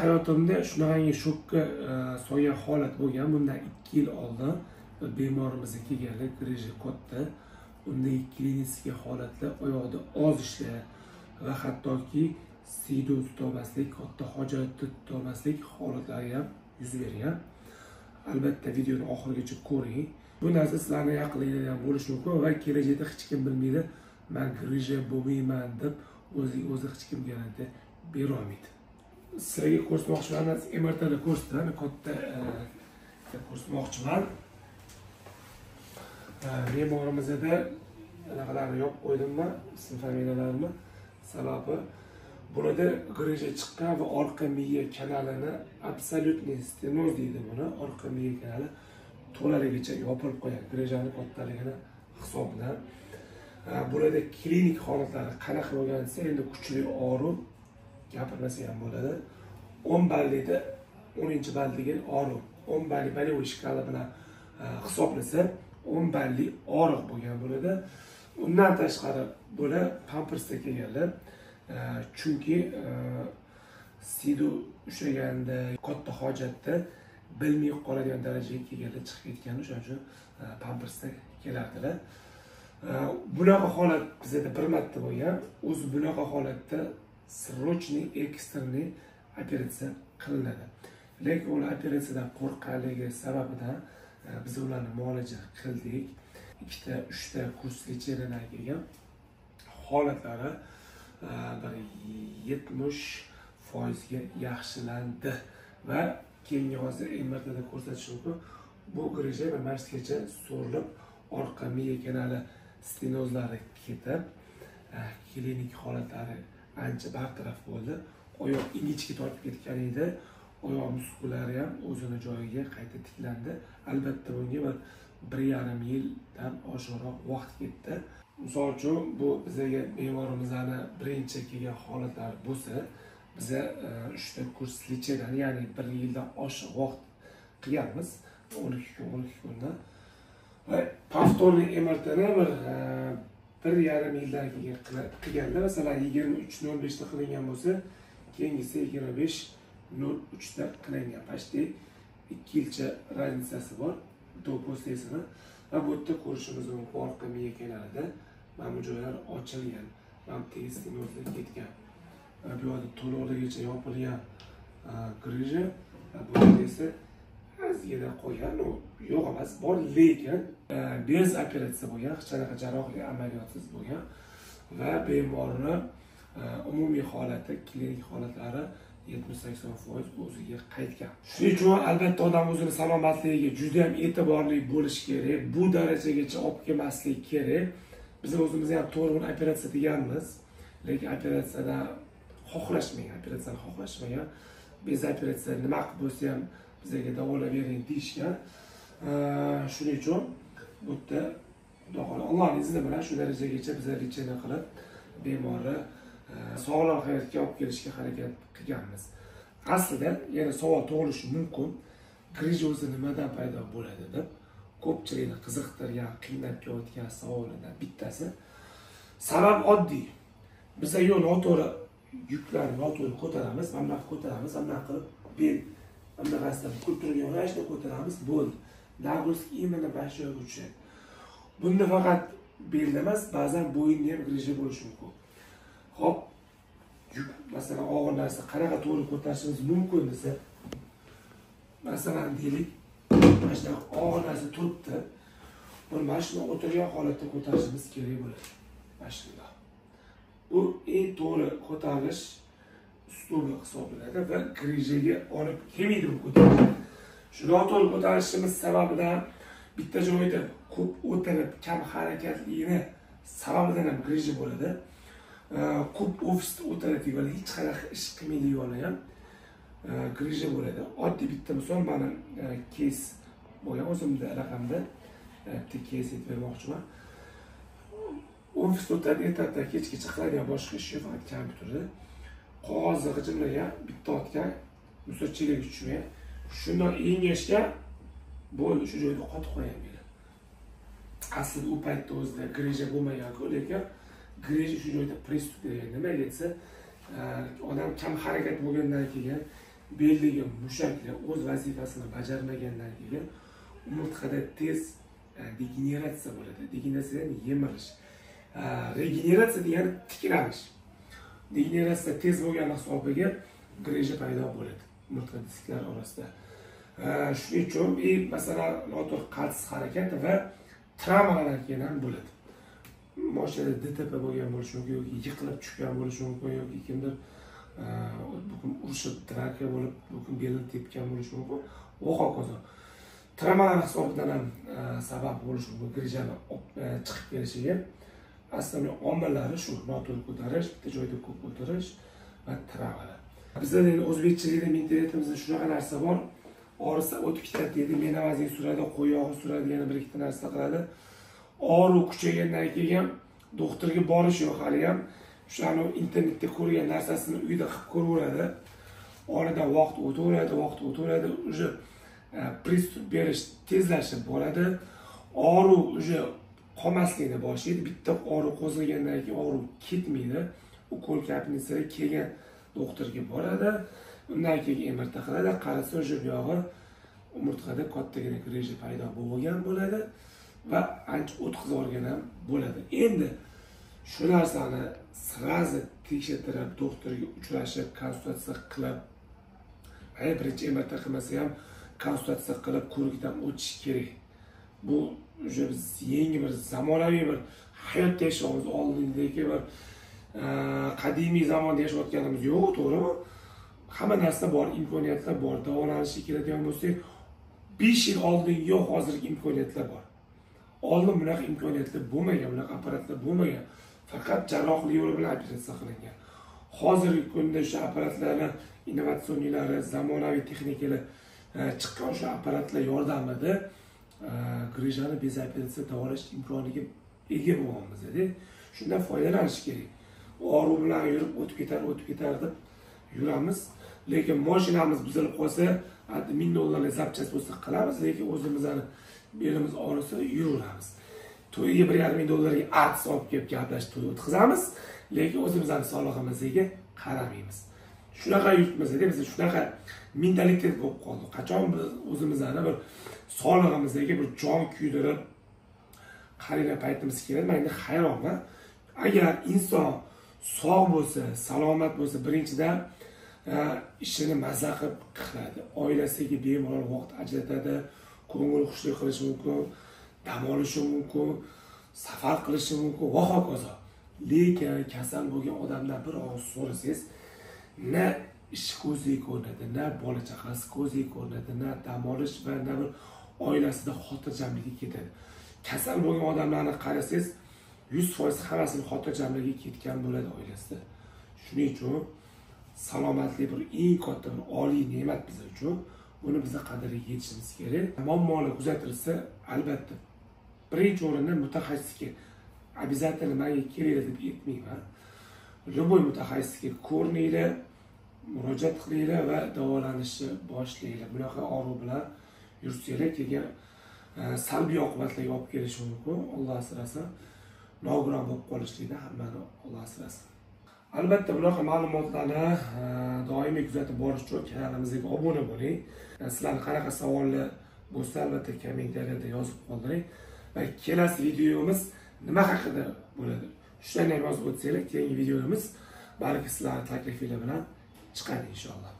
Hayotimda shunaqangi shokka solgan holat bo'lgan. Bundan 2 yil oldin bemorimiz kelganlar, griji katta. Unda klinik holatlar, oyoqda ozishlar va hattoki sido tutolmaslik, katta hojatni tutolmaslik holatlari ham yuz bergan. Albatta videoni oxirigacha ko'ring. Bu narsa sizlarning aqlingizda ham bo'lishi mumkin va kelajakda hech kim bilmaydi. Men griji bo'lmayman deb o'zi hech kim garantiya bera olmaydi. Sizlarga ko'rsatmoqchiman, MRTda ko'rsatdim, katta ko'rsatmoqchiman. Bemorimizda anaqalarni yopib qo'ydimmi, ism familiyalarini. Sababi bunida grija chiqqan va orqa miya kanalini absolyutniy stenoz deydi buni. Orqa miya kanali to'laligicha yopilib qo'ygan. Grijani kattaligini hisobidan. Burada klinik holatlari qanaqa bo'lgan desa, endi kuchli og'riq gapirmasa ham bo'ladi. 10 ballikda 10-balliga og'riq, 10 ballik Bolevой shkala bilan hisoblasa 10 ballik og'riq bo'lgan bo'ladi. Undan tashqari bo'la pampersda kelganlar. Chunki sido ushlaganda, katta hojatda bilmay qoladigan darajaga kelganlar chiqib ketgan, o'shaning uchun pampersda kelardilar. Bunaqa holat bizda bir marta bo'lgan. O'zi bunaqa holatda srochniy ekstreniy operatsiya qilinadi. Lekin ular operatsiyadan qo'rqqanligi sababidan biz ularni muolaja qildik. 2-3 kurs lecheniyadan kelgan holatlari bir 70% ga yaxshilandi va keyingi hozir MRTda ko'rsatish mumkin. Bu grija bir marsgacha so'rilib, orqa miya kanali stenozlari ketib, klinik holatlari ancha bartaraf bo'ldi. Oyoq ingichka tortib ketgan edi. Oyoq muskullari ham o'zini joyiga qayta tiklandi. Albatta bunga 1,5 yildan oshiqroq vaqt ketdi. Misol uchun bu bizga bemorimizning birinchi kelgan holatlari bo'lsa, biza 3 kurs lecheniyadan, ya'ni 1 yildan oshiq vaqt qilganmiz. 12 kundan. Va повторный MRTni bir 1,5 yildan keyin qilganda, masalan 23:05 da qilingan bo'lsa, keyingisi 25:03 da qilingan. Почти 2 yilcha razницasi bor. Do'posesini va bu yerda ko'rishimiz mumkin, orqa miya kanalida mana bu joylar ochilgan, mana tez stenozga ketgan. Bu yerda to'liqligicha yopilgan grija, bu yerda esa ozgina qolgan, yo'q emas, bor, lekin bez operatsiya bo'lgan, hech qanaqa jarrohlik amaliyotsiz bo'lgan va bemorning umumiy holati, klinik holatlari 70-80% o'ziga qaytgan. Shuning uchun albatta odam o'zini salomatligiga juda ham e'tiborli bo'lish kerak. Bu darajagacha olib kelmaslik kerak. Biz o'zimizni ham to'g'ri operatsiya deganmiz, lekin operatsiyadan xohlashmagan. Bez operatsiya nima qilib bo'lsa ham bizga davolavering deyishgan. Shuning uchun bu yerda Allohning izni bilan shu darajagacha biz lecheniya qilib bemorni sog'lom hayotga olib kelishga harakat qilganmiz. Aslida yana savol tug'ilishi mumkin, grija o'zi nimadan paydo bo'ladi deb. Ko'pchilikni qiziqtirgan, qiynab kelayotgan savollardan bittasi. Sabab oddiy. Biz noto'g'ri yuklarni noto'g'ri ko'taramiz, mana qilib bel qasdan ko'targan rashda ko'taramiz, bo'ldi. Nagruska именно большойga tushadi. Bunda faqat belda emas, ba'zan bo'yinda ham grija bo'lishi mumkin. Xo'p, yuk, masalan, og'ir narsa qanaqa to'g'ri ko'tarishimiz mumkin desa, masalan, deylik, mana shu og'ir narsa turibdi. Buni mana shuni o'tirgan holatda ko'tarishimiz kerak bo'ladi. Mana shunday. Bu eng to'g'ri ko'tarish uslubi hisoblanadi va grijaga olib kelmaydi bu ko'tarish. Shu noto'g'ri ko'tarishimiz sababidan bitta joyda ko'p o'tirib, kam harakatligini sababidan ham grija bo'ladi. Ko'p ofisda o'tiradigan va hech qanaqa ish qilmaydiganlar ham grija bo'ladi. Oddiy bitta misol, mana kes bo'lgan, o'zimda raqamda bitta kes aytib bermoqchiman. Ofisda o'tirib, ertadan kechgacha qiladigan boshqa ish yo'q, faqat kompyuterda. Qog'ozni g'ijimlagan, bitta otgan, musodchiga tushmagan. Shundan engashgan bo'ldi, shu joyda qotib qo'ygan. Aslida u paytda o'zida grija bo'lmagan-ku, lekin grija shu joyda pristup degan. Nimaga desa, odam kam harakat bo'lgandan keyin beldagi mushaklar o'z vazifasini bajarmagandan keyin umurtqada tez degeneratsiya bo'ladi. Degeneratsiya ya'ni yemirish. Regeneratsiya degani tiklanish. Degeneratsiya tez bo'lgani hisobiga greja paydo bo'ladi umurtqa disklari orasida. Shuning uchun masalan noto'g'ri qaltis harakat va travmalar keyin ham bo'ladi. Mashinada DTP bo'lgan bo'lishi mumkin yoki yiqilib tushgan bo'lishi mumkin yoki kimdir urushib traka bo'lib belini tepgan bo'lishi mumkin va hokazo. Travmalar hisobidan ham sabab bo'lishi mumkin grejani chiqib kelishiga. Aslida omillari shu: noto'g'ri ko'tarish, bitta joyda ko'p o'tirish va travmalar. Bizda endi o'zbekchilikda mentalitimizda shunaqa narsa bor. Og'risa o'tib ketadi deydi, menavazing suradi, qo'yog'i suradi, yana bir ikkita narsa qiladi. Og'riq kuchaygandan keyin doktorga borish yo'q, hali ham o'shani internetda ko'rgan narsasini uyda qilib ko'raveradi. Oradan vaqt o'taveradi, уже pristup berish tezlashib boradi. Og'riq уже qolmaslikni boshlaydi. Bitta og'riq qo'zg'agandan keyin og'riq ketmaydi. U ko'rkapnisari kelgan doktorga boradi. Undan keyin MRT qiladi, qarasa o'sha buyog'i umurtqada kattagina greja paydo bo'lgan bo'ladi va ancha o'tkazib olgan ham bo'ladi. Endi shu narsani sirazi tekshirtirib, doktorga uchrashib, konsultatsiya qilib, birinchi MRT qilmasa ham konsultatsiya qilib ko'rikdan o'tish kerak. Bu o'sha biz yangi bir zamonaviy bir hayot yashaymiz, oldindagi bir qadimiy zamonda yashayotganimiz yo'q, to'g'rimi? Hamma narsa bor, imkoniyatlar bor. Davolanishga keladigan bo'lsak, 5 yil oldin yo'q, hozirgi imkoniyatlar bor. Oldin bunaqa imkoniyatlar bo'lmagan, bunaqa apparatlar bo'lmagan. Faqat jarrohlik yo'li bilan operatsiya qilingan. Hozirgi kunda o'sha apparatlarni innovatsionlari, zamonaviy texnikalar chiqqan o'sha apparatlar yordamida grejani bez operatsiya davolash imkoniga ega bo'lganmiz-da. Shundan foydalanish kerak. Og'riq bilan yurib o'tib ketar deb yuramiz. Lekin mashinamiz buzilib qolsa, $1000 zapchast bo'lsa qilamiz, lekin o'zimizni belimiz og'risa yuraveramiz. To'yiga $1,500 artist olib kelib gaplashib to'y o'tkazamiz, lekin o'zimizning sog'lig'imizga qaramaymiz. Shunaqa yurtmizda, biz shunaqa mentalitet bo'lib qoldi. Qachon biz o'zimizni bir sog'lig'imizga bir jon kuydirib qaragan paytimiz keladi. Men endi hayronman. Agar inson sog' bo'lsa, salomat bo'lsa, birinchidan ishini mazza qiladi, oilasiga bemalol vaqt ajratadi, ko'ngil xushli qilishi mumkin, dam olishi mumkin, safar qilishi mumkin va hokazo. Lekin kasal bo'lgan odamdan bir og'iz so'rasangiz, na ish ko'ziga ko'rinadi, na bola chaqasi ko'ziga ko'rinadi, na dam olish va na bir oilasida xotirjamligi ketadi. Kasal bo'lgan odamlarni qarasangiz, 100% hammasini xotirjamligi ketgan bo'ladi oilasida. Shuning uchun salomatlik bir eng katta bir oliy ne'mat biz uchun. Buni biz qadriga yetishimiz kerak. Muammolar kuzatilsa, albatta birinchi o'rinda mutaxassisga обязательно menga kelinglar deb aytmayman. Любой mutaxassisga ko'rininglar, murojaat qilinglar va davolanishni boshlanglar. Bunaqa og'riq bilan yursanglar, keyin salbiy oqibatlarga olib kelishi mumkin. Alloh asrasin. Nogiron bo'lib qolishlikdan hammani Alloh asrasin. Albatta bunaqa ma'lumotlarni doimiy kuzatib borish uchun kanalimizga obuna bo'ling. Sizlarning qanaqa savollar bo'lsa, albatta kommentariyada yozib qoldiring. Va kelasi videomiz nima haqida bo'ladi? Shularni yozib o'tsanglar, keyingi videomiz balki sizlarning taklifinglar bilan chiqadi inshaalloh.